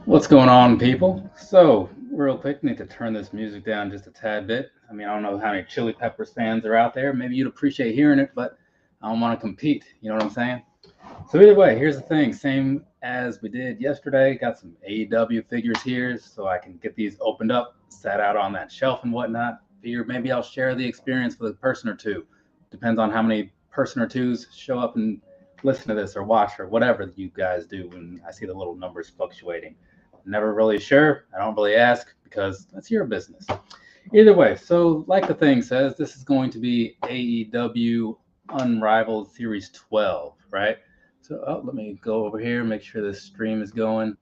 What's going on, people? So, real quick, need to turn this music down just a tad bit. I mean, I don't know how many Chili Peppers fans are out there. Maybe you'd appreciate hearing it, but I don't want to compete. You know what I'm saying? So, either way, here's the thing. Same as we did yesterday. Got some AEW figures here so I can get these opened up, sat out on that shelf and whatnot. Figure maybe I'll share the experience with a person or two. Depends on how many person or twos show up and listen to this or watch or whatever you guys do when I see the little numbers fluctuating. Never really sure. I don't really ask because that's your business. Either way, so like the thing says, this is going to be AEW Unrivaled Series 12, right? So let me go over here, make sure this stream is going.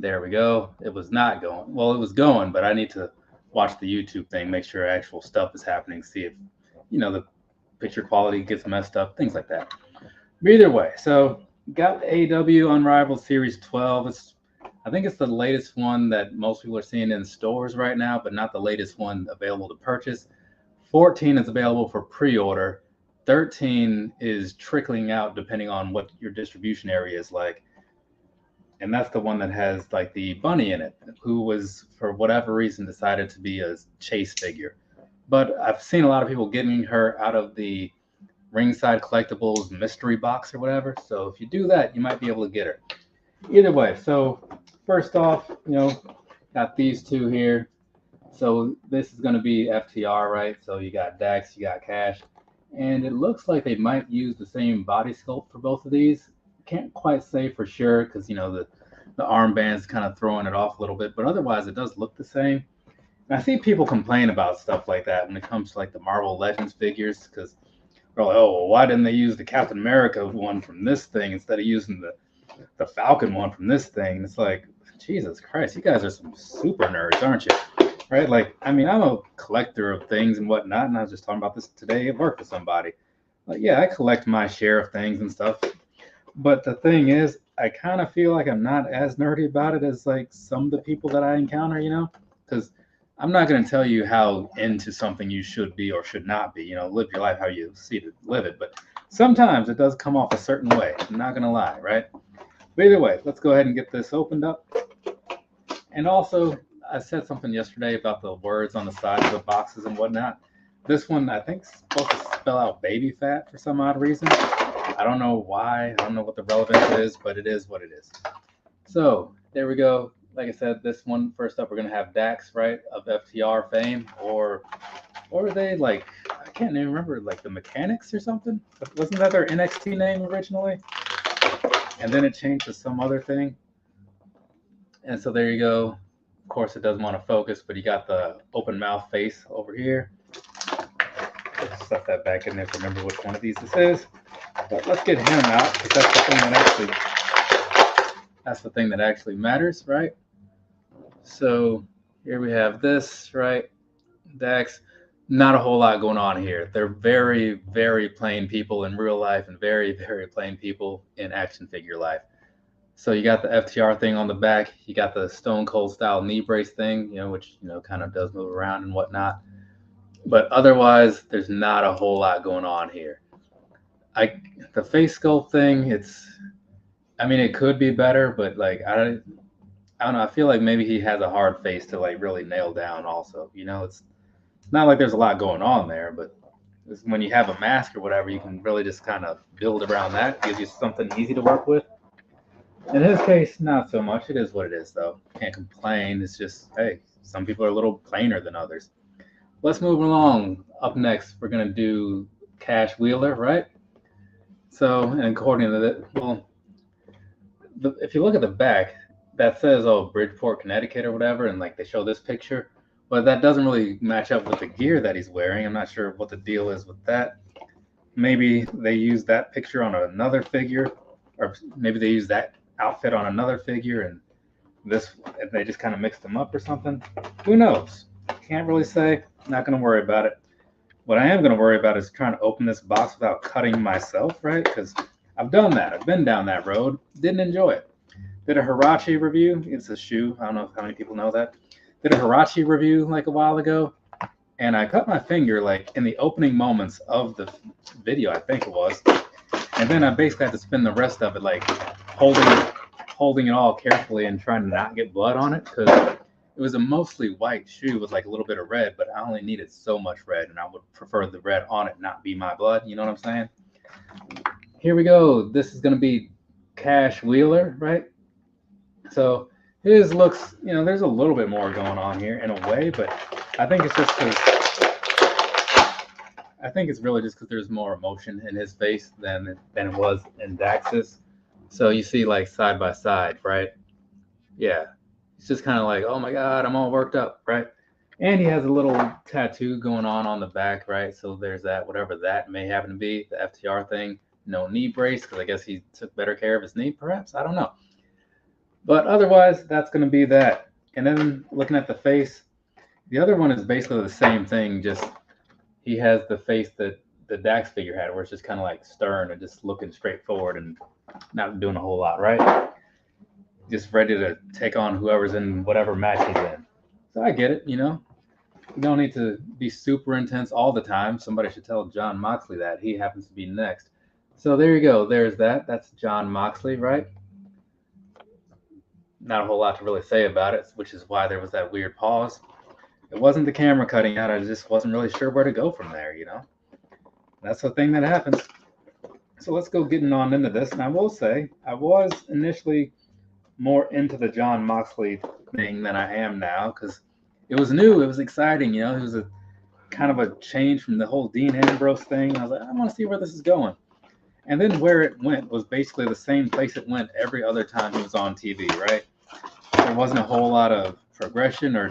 There we go. It was not going. Well, it was going, but I need to watch the YouTube thing, make sure actual stuff is happening, see if, the picture quality gets messed up, things like that. But either way, so got AEW Unrivaled Series 12. I think it's the latest one that most people are seeing in stores right now, but not the latest one available to purchase. 14 is available for pre-order. 13 is trickling out depending on what your distribution area is like. And that's the one that has like the bunny in it, who was, for whatever reason, decided to be a chase figure. But I've seen a lot of people getting her out of the Ringside Collectibles mystery box or whatever. So if you do that, you might be able to get her. Either way, so first off, got these two here. So this is going to be FTR, right? So you got Dax, you got Cash. And it looks like they might use the same body sculpt for both of these. Can't quite say for sure because, the armband's kind of throwing it off a little bit. But otherwise, it does look the same. And I see people complain about stuff like that when it comes to like the Marvel Legends figures because they're like, oh, well, why didn't they use the Captain America one from this thing instead of using the Falcon one from this thing? And it's like, Jesus Christ, you guys are some super nerds, aren't you? Right? Like, I mean, I'm a collector of things and whatnot, and I was just talking about this today at work with somebody. Like, yeah, I collect my share of things and stuff. But the thing is, I kind of feel like I'm not as nerdy about it as like some of the people that I encounter, because I'm not going to tell you how into something you should be or should not be. Live your life how you see to live it. But sometimes it does come off a certain way. I'm not going to lie, right? But either way, let's go ahead and get this opened up. And also, I said something yesterday about the words on the sides of the boxes and whatnot. This one, I think, is supposed to spell out baby fat for some odd reason. I don't know why. I don't know what the relevance is, but it is what it is. So there we go. Like I said, this one, first up, we're going to have Dax, right, of FTR fame, or are they like, I can't even remember, like the Mechanics or something? Wasn't that their NXT name originally? And then it changed to some other thing. And so there you go. Of course, it doesn't want to focus, but you got the open mouth face over here. Let's stuff that back in there to remember which one of these this is. But let's get him out, because that's the thing that actually matters, right? So here we have this, right? Dax. Not a whole lot going on here. They're very, very plain people in real life and very, very plain people in action figure life. So you got the FTR thing on the back. You got the Stone Cold style knee brace thing, which, kind of does move around and whatnot. But otherwise, there's not a whole lot going on here. The face sculpt thing, it could be better, but like I don't know. I feel like maybe he has a hard face to like really nail down. Also, it's not like there's a lot going on there, but when you have a mask or whatever, you can really just kind of build around that. It gives you something easy to work with. In his case, not so much. It is what it is, though. Can't complain. It's just, hey, some people are a little plainer than others. Let's move along. Up next, we're going to do Cash Wheeler, right? So, and according to that, if you look at the back, that says, Bridgeport, Connecticut or whatever, and like they show this picture, but that doesn't really match up with the gear that he's wearing. I'm not sure what the deal is with that. Maybe they use that picture on another figure, or maybe they use that outfit on another figure, and they just kind of mixed them up or something. Who knows? Can't really say. Not going to worry about it. What I am going to worry about is trying to open this box without cutting myself, right? Because I've done that. I've been down that road. Didn't enjoy it. Did a Hirachi review. It's a shoe. I don't know how many people know that. Did a Hirachi review like a while ago, and I cut my finger like in the opening moments of the video, I think it was. And then I basically had to spin the rest of it like holding it all carefully and trying to not get blood on it, because it was a mostly white shoe with like a little bit of red, but I only needed so much red, and I would prefer the red on it not be my blood. You know what I'm saying? Here we go. This is going to be Cash Wheeler, right? So his looks, there's a little bit more going on here in a way, but I think it's just because I think it's really just because there's more emotion in his face than it was in Dax's. So you see like side by side, right? Yeah. It's just kind of like, oh my God, I'm all worked up, right? And he has a little tattoo going on the back, right? So there's that, whatever that may happen to be, the FTR thing. No knee brace, because I guess he took better care of his knee, perhaps. I don't know. But otherwise, that's going to be that. And then looking at the face, the other one is basically the same thing, just he has the face that the Dax figure had, where it's just kind of like stern and just looking straight forward and not doing a whole lot, right? Just ready to take on whoever's in whatever match he's in. So I get it, You don't need to be super intense all the time. Somebody should tell Jon Moxley that. He happens to be next. So there you go. There's that. That's Jon Moxley, right? Not a whole lot to really say about it, which is why there was that weird pause. It wasn't the camera cutting out. I just wasn't really sure where to go from there, That's the thing that happens. So let's go getting on into this. And I will say, I was initially more into the Jon Moxley thing than I am now, because it was new. It was exciting, It was a kind of a change from the whole Dean Ambrose thing. I was like, I want to see where this is going. And then where it went was basically the same place it went every other time he was on TV, right? There wasn't a whole lot of progression or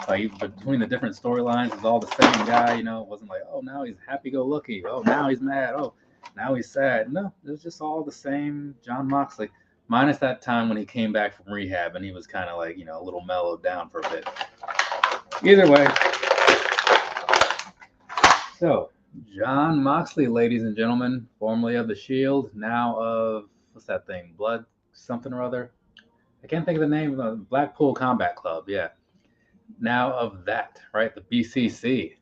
like between the different storylines. It was all the same guy, It wasn't like, oh, now he's happy-go-lucky. Oh, now he's mad. Oh, now he's sad. No, it was just all the same Jon Moxley, minus that time when he came back from rehab and he was kind of like, a little mellowed down for a bit. Either way. So, Jon Moxley, ladies and gentlemen, formerly of the Shield, now of, what's that thing, Blood something or other? I can't think of the name, the Blackpool Combat Club, yeah. Now of that, right, the BCC.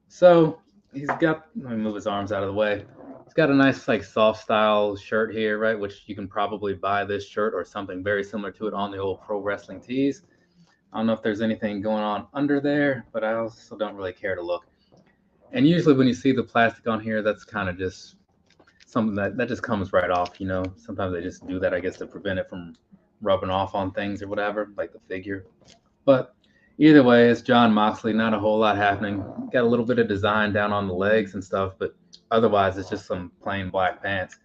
So, he's got, let me move his arms out of the way. He's got a nice, like, soft style shirt here, right, which you can probably buy this shirt or something very similar to it on the old Pro Wrestling Tees. I don't know if there's anything going on under there, but I also don't really care to look. And usually when you see the plastic on here, that's kind of just something that just comes right off, Sometimes they just do that, I guess, to prevent it from rubbing off on things or whatever, like the figure. But either way, it's Jon Moxley. Not a whole lot happening. Got a little bit of design down on the legs and stuff, but otherwise it's just some plain black pants.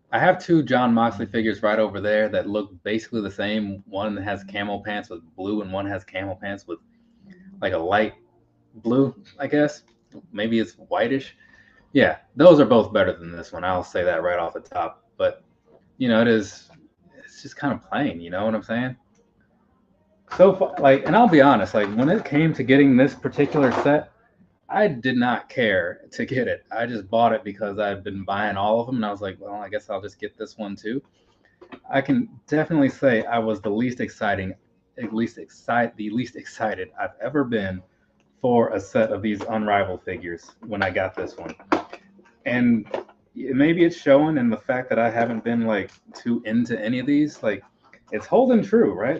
I have two Jon Moxley figures right over there that look basically the same. One has camel pants with blue and one has camel pants with like a light blue, I guess. Maybe it's whitish. Yeah, those are both better than this one. I'll say that right off the top. But, it's just kind of plain, you know what I'm saying? So far, and I'll be honest, when it came to getting this particular set, I did not care to get it. I just bought it because I've been buying all of them, and I was like, well, I guess I'll just get this one too. I can definitely say I was the least excited I've ever been for a set of these unrivaled figures when I got this one. And maybe it's showing in the fact that I haven't been too into any of these. It's holding true, right?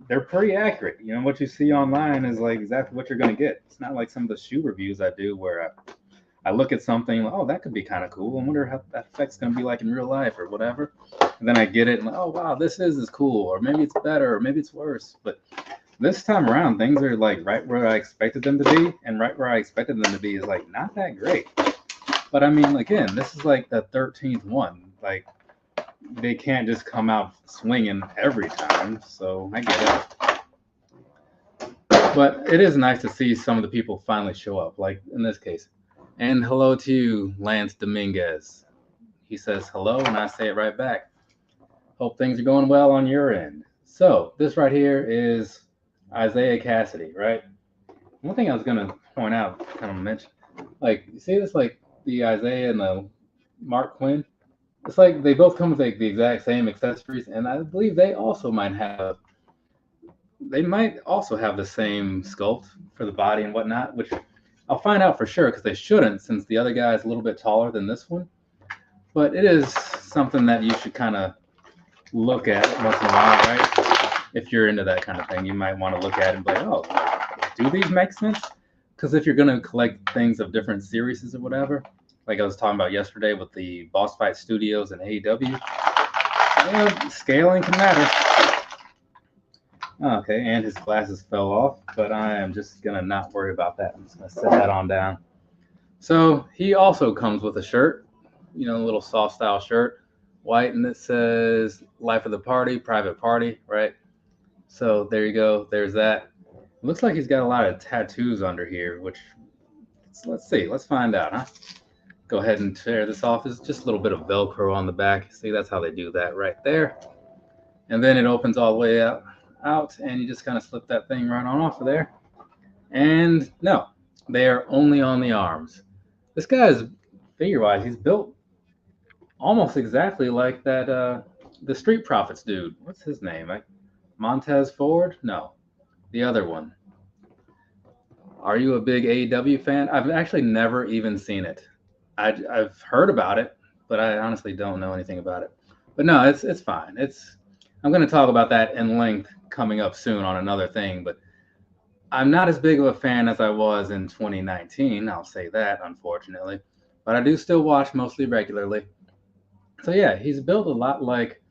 They're pretty accurate. What you see online is exactly what you're going to get. It's not like some of the shoe reviews I do where I look at something, oh, that could be kind of cool. I wonder how that effect's going to be like in real life or whatever. And then I get it and oh, wow, this is cool. Or maybe it's better or maybe it's worse. But this time around, things are right where I expected them to be. And right where I expected them to be is not that great. But I mean, again, this is the 13th one. They can't just come out swinging every time, so I get it. But it is nice to see some of the people finally show up, like in this case. And hello to you, Lance Dominguez. He says hello, and I say it right back. Hope things are going well on your end. So this right here is Isaiah Cassidy, right? One thing I was going to point out, kind of mention, you see this, the Isaiah and the Mark Quinn? It's they both come with the exact same accessories, and I believe they might also have the same sculpt for the body and whatnot, which I'll find out for sure because they shouldn't, since the other guy is a little bit taller than this one. But it is something that you should kind of look at once in a while, right? If you're into that kind of thing, you might want to look at it and be like, oh, do these make sense? Because if you're going to collect things of different series or whatever, like I was talking about yesterday with the Boss Fight Studios and AEW, yeah, scaling can matter. Okay, and his glasses fell off, but I am just going to not worry about that. I'm just going to set that on down. So he also comes with a shirt, a little soft style shirt, white, and it says Life of the Party, Private Party, right? So there you go. There's that. It looks like he's got a lot of tattoos under here, which let's see. Let's find out, huh? Go ahead and tear this off. It's just a little bit of Velcro on the back. See, that's how they do that right there. And then it opens all the way out, and you just kind of slip that thing right on off of there. And no, they are only on the arms. This guy is, figure-wise, he's built almost exactly like that, the Street Profits dude. What's his name? Montez Ford? No, the other one. Are you a big AEW fan? I've actually never even seen it. I've heard about it, but I honestly don't know anything about it. But no, it's fine. I'm going to talk about that in length coming up soon on another thing, but I'm not as big of a fan as I was in 2019. I'll say that, unfortunately, but I do still watch mostly regularly. So yeah, he's built a lot like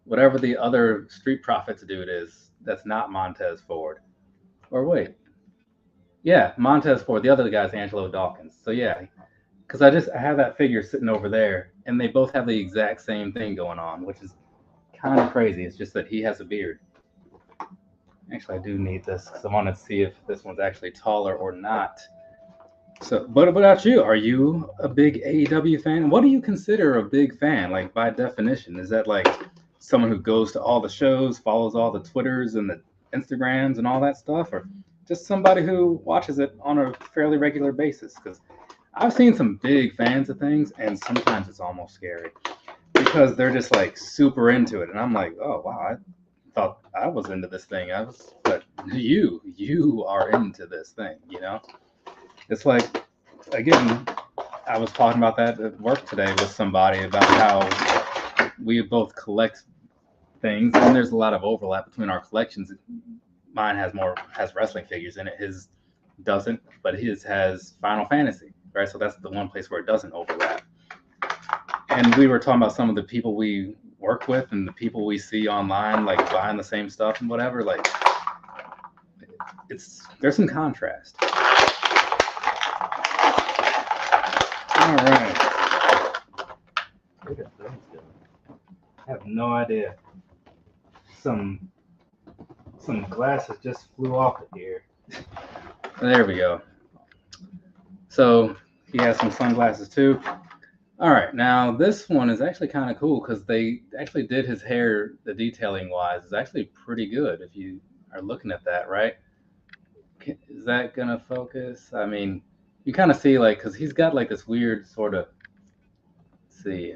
whatever the other Street Profits dude is. That's not Montez Ford. Or wait, yeah, Montez Ford. The other guy's Angelo Dawkins. So yeah, because I have that figure sitting over there, and they both have the exact same thing going on, which is kind of crazy. It's just that he has a beard. Actually, I do need this because I want to see if this one's actually taller or not. So, but about you? Are you a big AEW fan? What do you consider a big fan? Like, by definition, is that like someone who goes to all the shows, follows all the Twitters and the Instagrams and all that stuff, or just somebody who watches it on a fairly regular basis? Because I've seen some big fans of things, and sometimes it's almost scary because they're just like super into it, and I'm like, oh wow, I thought I was into this thing. But you are into this thing, It's like, again, I was talking about that at work today with somebody about how we both collect things, and there's a lot of overlap between our collections. Mine has wrestling figures in it. His doesn't, but his has Final Fantasy, right? So that's the one place where it doesn't overlap. And we were talking about some of the people we work with and the people we see online, like buying the same stuff and whatever. Like, there's some contrast. All right. I have no idea. Some glasses just flew off of here. There we go. So he has some sunglasses too. All right, now this one is actually kind of cool because they actually did his hair, the detailing wise, is actually pretty good if you are looking at that, right? Is that gonna focus? I mean, you kind of see like, because he's got like this weird sort of, see,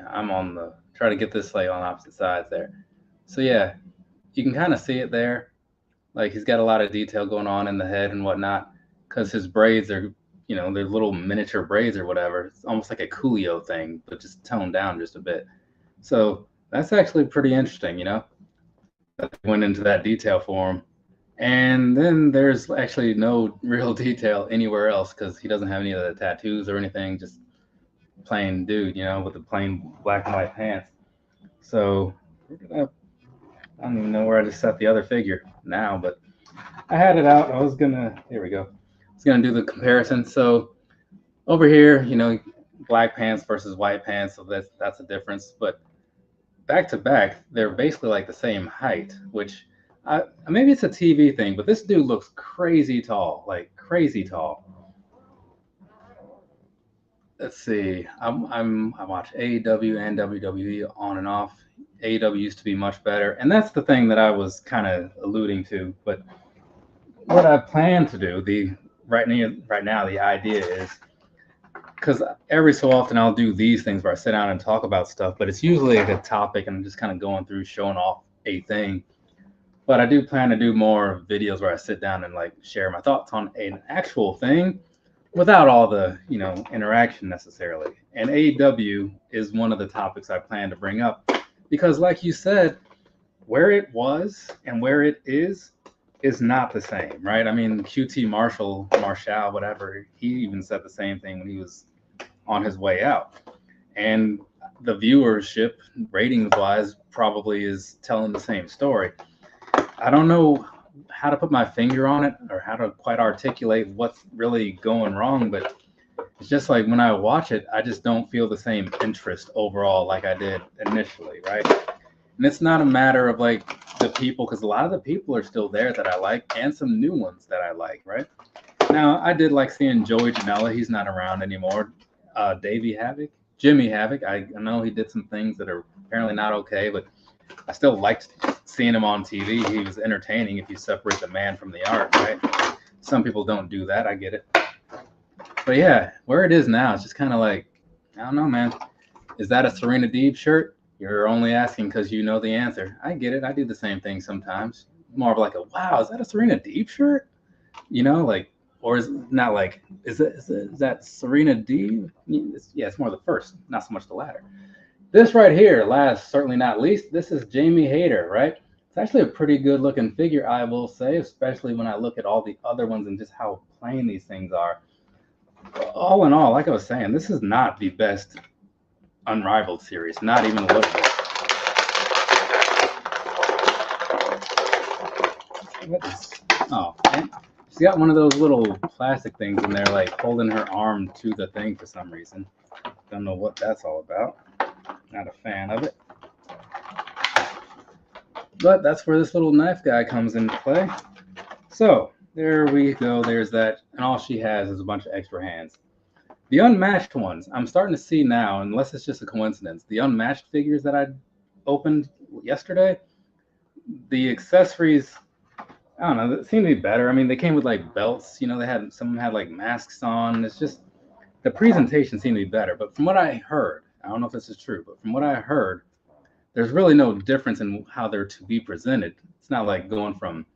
try to get this like on opposite sides there. So yeah, you can kind of see it there. Like he's got a lot of detail going on in the head and whatnot because his braids are, they're little miniature braids or whatever. It's almost like a Coolio thing, but just toned down just a bit. So that's actually pretty interesting, that they went into that detail for him. And then there's actually no real detail anywhere else because he doesn't have any of the tattoos or anything, just plain dude, with the plain black and white pants. So I don't even know where I just set the other figure now, but I had it out. Here we go. I was gonna do the comparison. So over here, black pants versus white pants, so that's a difference. But back to back, they're basically like the same height, which maybe it's a TV thing, but this dude looks crazy tall, like crazy tall. Let's see. I watch AEW and WWE on and off. AEW used to be much better, and that's the thing that I was kind of alluding to. But what I plan to do, right now, the idea is, because every so often I'll do these things where I sit down and talk about stuff, but it's usually like a topic and I'm just kind of going through showing off a thing. But I do plan to do more videos where I sit down and like share my thoughts on an actual thing. without all the, interaction necessarily. And AEW is one of the topics I plan to bring up because, like you said, where it was and where it is not the same, right? I mean, Marshall, whatever, he even said the same thing when he was on his way out. And the viewership, ratings wise, probably is telling the same story. I don't know how to put my finger on it or how to quite articulate what's really going wrong, but it's just like when I watch it, I just don't feel the same interest overall like I did initially, right? And it's not a matter of like the people, because a lot of the people are still there that I like, and some new ones that I like, right? Now, I did like seeing Joey Janela. He's not around anymore. Jimmy Havoc. I know he did some things that are apparently not okay, but I still liked seeing him on TV. He was entertaining if you separate the man from the art, right? Some people don't do that. I get it. But yeah, where it is now, it's just kind of like, I don't know, man. Is that a Serena Deeb shirt? You're only asking because you know the answer. I get it. I do the same thing sometimes. More of like a, wow, is that a Serena Deeb shirt? Like, or is it not like, is that Serena Deeb? Yeah, it's more the first, not so much the latter. This right here, last, certainly not least, this is Jamie Hayter, right? It's actually a pretty good looking figure, I will say, especially when I look at all the other ones and just how plain these things are. All in all, like I was saying, this is not the best Unrivaled series, not even a little bit. Oh, man. She's got one of those little plastic things in there, like holding her arm to the thing for some reason. Don't know what that's all about. Not a fan of it. But that's where this little knife guy comes into play. So, there we go. There's that. And all she has is a bunch of extra hands. The unmatched ones, I'm starting to see now, unless it's just a coincidence, the unmatched figures that I opened yesterday, the accessories, I don't know, they seem to be better. I mean, they came with like belts, some of them had like masks on. It's just, the presentation seemed to be better. But from what I heard, I don't know if this is true, but from what I heard, there's really no difference in how they're to be presented. It's not like going from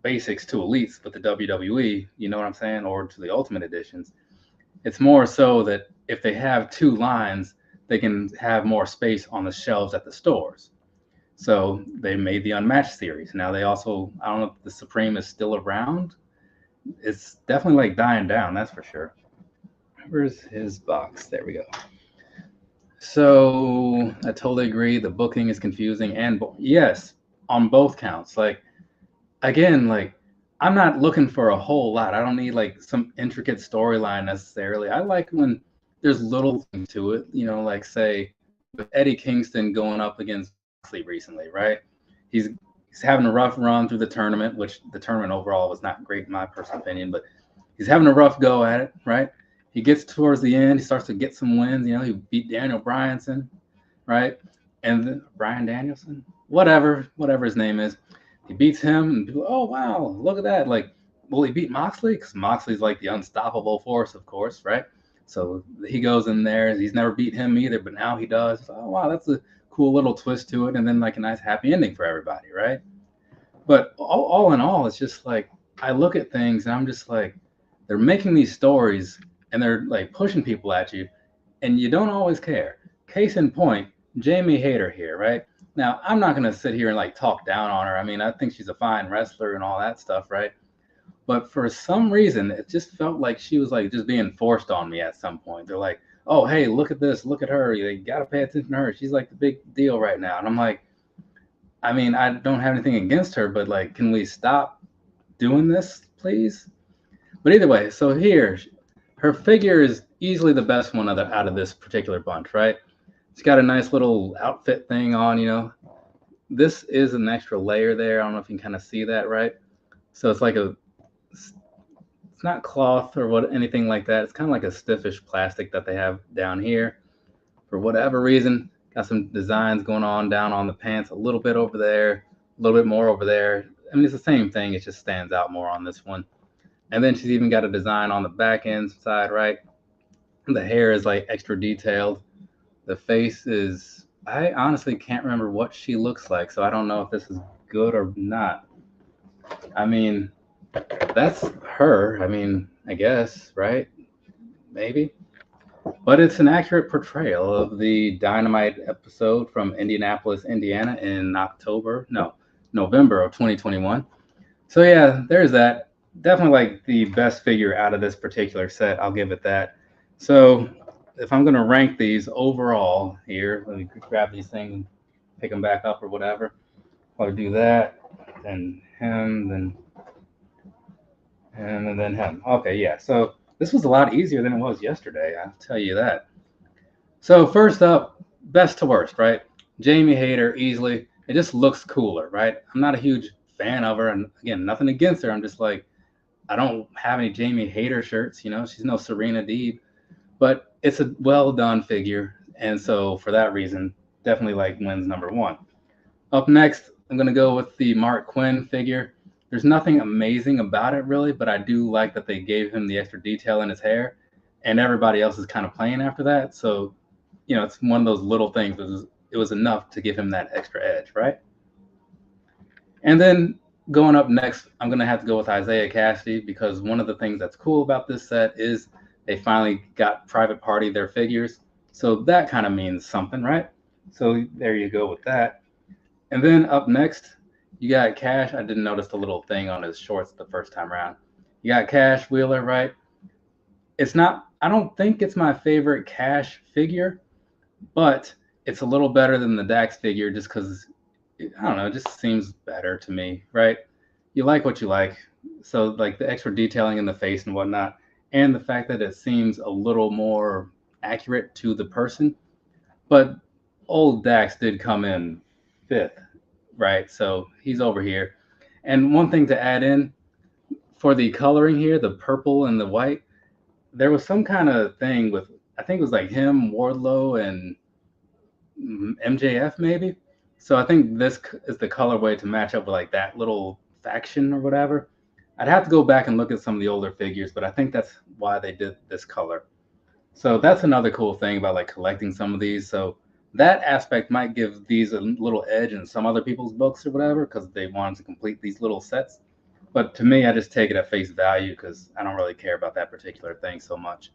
basics to elites with the WWE, you know what I'm saying, or to the Ultimate Editions. It's more so that if they have two lines, they can have more space on the shelves at the stores. So they made the Unmatched series. Now they also, I don't know if the Supreme is still around. It's definitely like dying down, that's for sure. Where's his box? There we go. So I totally agree. The booking is confusing, and yes, on both counts. Like, again, like, I'm not looking for a whole lot. I don't need like some intricate storyline necessarily. I like when there's little things to it, like say with Eddie Kingston going up against Moxley recently, right? He's having a rough run through the tournament, which the tournament overall was not great in my personal opinion, but he's having a rough go at it, right? He gets towards the end, he starts to get some wins. He beat Daniel Bryanson, right? And then Brian Danielson, whatever his name is. He beats him, and people, oh, wow, look at that. Like, will he beat Moxley? Because Moxley's like the unstoppable force, of course, right? So he goes in there. He's never beat him either, but now he does. So, oh, wow, that's a cool little twist to it. And then like a nice happy ending for everybody, right? But all in all, it's just like, I look at things and I'm just like, they're making these stories and they're like pushing people at you and you don't always care. Case in point, Jamie Hayter here, right? Now, I'm not going to sit here and like talk down on her. I mean, I think she's a fine wrestler and all that stuff, right? But for some reason, it just felt like she was like just being forced on me at some point. They're like, oh, hey, look at this. Look at her. You got to pay attention to her. She's like the big deal right now. And I'm like, I mean, I don't have anything against her, but like, can we stop doing this, please? But either way, so here, her figure is easily the best one out of this particular bunch, right? It's got a nice little outfit thing on, This is an extra layer there. I don't know if you can kind of see that, right? So it's like it's not cloth or anything like that. It's kind of like a stiffish plastic that they have down here. For whatever reason, got some designs going on down on the pants, a little bit over there, a little bit more over there. I mean, it's the same thing. It just stands out more on this one. And then she's even got a design on the back end side, right? The hair is like extra detailed. The face is, I honestly can't remember what she looks like, so I don't know if this is good or not. I mean, that's her. I mean, I guess, right? Maybe. But it's an accurate portrayal of the Dynamite episode from Indianapolis, Indiana in November of 2021. So yeah, there's that. Definitely like the best figure out of this particular set. I'll give it that. So if I'm gonna rank these overall here, let me grab these things and pick them back up or whatever. I'll do that, then him, then him, and then him. Okay, yeah. So this was a lot easier than it was yesterday. I'll tell you that. So first up, best to worst, right? Jamie Hayter easily. It just looks cooler, right? I'm not a huge fan of her, and again, nothing against her. I'm just like, I don't have any Jamie Hayter shirts. She's no Serena Deeb, but it's a well done figure, and so for that reason, definitely like wins number one. Up next, I'm gonna go with the Mark Quinn figure. There's nothing amazing about it really, but I do like that they gave him the extra detail in his hair, and everybody else is kind of playing after that. So, it's one of those little things. It was enough to give him that extra edge, right? And then going up next, I'm going to have to go with Isaiah Cassidy because one of the things that's cool about this set is they finally got Private Party their figures. So that kind of means something, right? So there you go with that. And then up next, you got Cash. I didn't notice the little thing on his shorts the first time around. You got Cash Wheeler, right? I don't think it's my favorite Cash figure, but it's a little better than the Dax figure just because, I don't know, it just seems better to me, right? You like what you like. So, like the extra detailing in the face and whatnot, and the fact that it seems a little more accurate to the person. But old Dax did come in fifth, right? So he's over here. And one thing to add in for the coloring here, the purple and the white, there was some kind of thing with, I think it was like him, Wardlow, and MJF maybe. So I think this is the colorway to match up with like that little faction or whatever. I'd have to go back and look at some of the older figures, but I think that's why they did this color. So that's another cool thing about like collecting some of these. So that aspect might give these a little edge in some other people's books or whatever because they wanted to complete these little sets. But to me, I just take it at face value because I don't really care about that particular thing so much.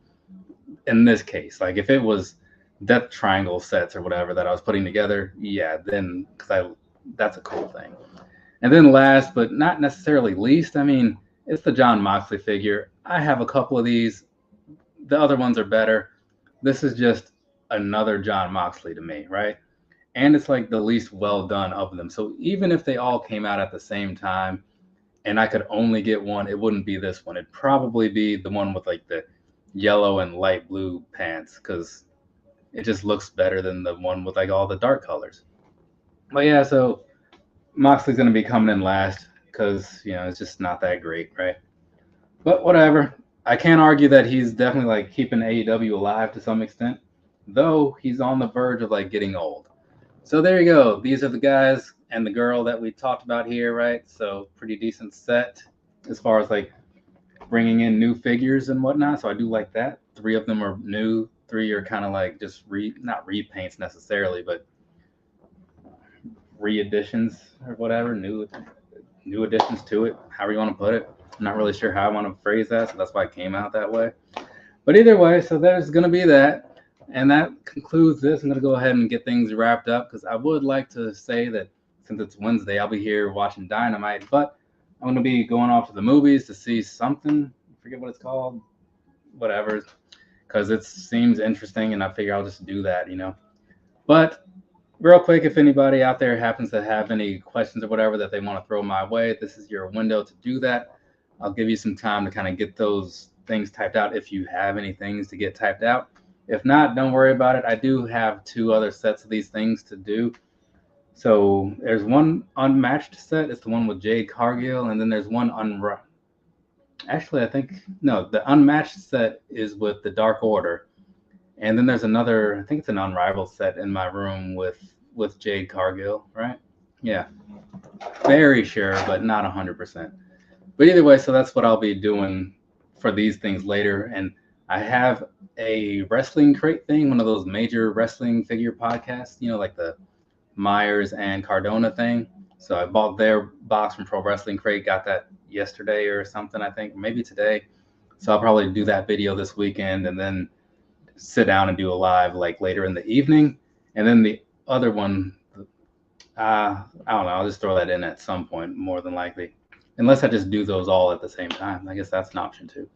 In this case, like if it was Death Triangle sets or whatever that I was putting together, yeah, then that's a cool thing. And then last but not necessarily least, I mean, it's the John Moxley figure. I have a couple of these. The other ones are better. This is just another John Moxley to me, right? And it's like the least well done of them. So even if they all came out at the same time and I could only get one, it wouldn't be this one. It'd probably be the one with like the yellow and light blue pants because it just looks better than the one with like all the dark colors. But yeah, so Moxley's going to be coming in last because, it's just not that great, right? But whatever. I can't argue that he's definitely like keeping AEW alive to some extent, though he's on the verge of like getting old. So there you go. These are the guys and the girl that we talked about here, right? So pretty decent set as far as like bringing in new figures and whatnot. So I do like that. 3 of them are new. 3 are kind of like just not repaints necessarily, but re-editions or whatever, new additions to it, however you want to put it. I'm not really sure how I want to phrase that, so that's why it came out that way. But either way, so there's going to be that. And that concludes this. I'm going to go ahead and get things wrapped up because I would like to say that since it's Wednesday, I'll be here watching Dynamite, but I'm going to be going off to the movies to see something. I forget what it's called. Whatever. Because it seems interesting, and I figure I'll just do that, But real quick, if anybody out there happens to have any questions or whatever that they want to throw my way, this is your window to do that. I'll give you some time to kind of get those things typed out if you have any things to get typed out. If not, don't worry about it. I do have 2 other sets of these things to do. So there's one unmatched set. It's the one with Jade Cargill. And then there's one Actually, I think, no, the unmatched set is with the Dark Order. And then there's another, I think it's an unrivaled set in my room with Jade Cargill, right? Yeah. Very sure, but not 100%. But either way, so that's what I'll be doing for these things later. And I have a wrestling crate thing, one of those major wrestling figure podcasts, like the Myers and Cardona thing. So I bought their box from Pro Wrestling Crate, got that yesterday or something, I think, maybe today. So I'll probably do that video this weekend and then sit down and do a live like later in the evening. And then the other one, I don't know, I'll just throw that in at some point, more than likely. Unless I just do those all at the same time. I guess that's an option too.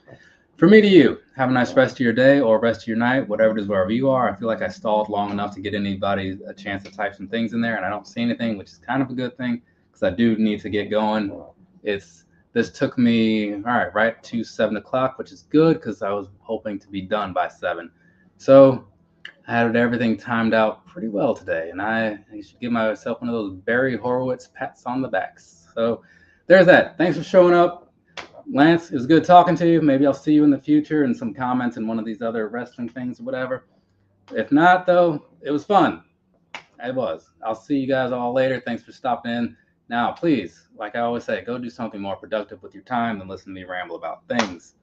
For me to you, have a nice rest of your day or rest of your night, whatever it is, wherever you are. I feel like I stalled long enough to get anybody a chance to type some things in there, and I don't see anything, which is kind of a good thing because I do need to get going. This took me right to 7 o'clock, which is good because I was hoping to be done by 7. So I had everything timed out pretty well today, and I should give myself one of those Barry Horowitz pats on the backs. So there's that. Thanks for showing up. Lance, it was good talking to you. Maybe I'll see you in the future in some comments in one of these other wrestling things or whatever. If not, though, it was fun. It was. I'll see you guys all later. Thanks for stopping in. Now, please, like I always say, go do something more productive with your time than listen to me ramble about things.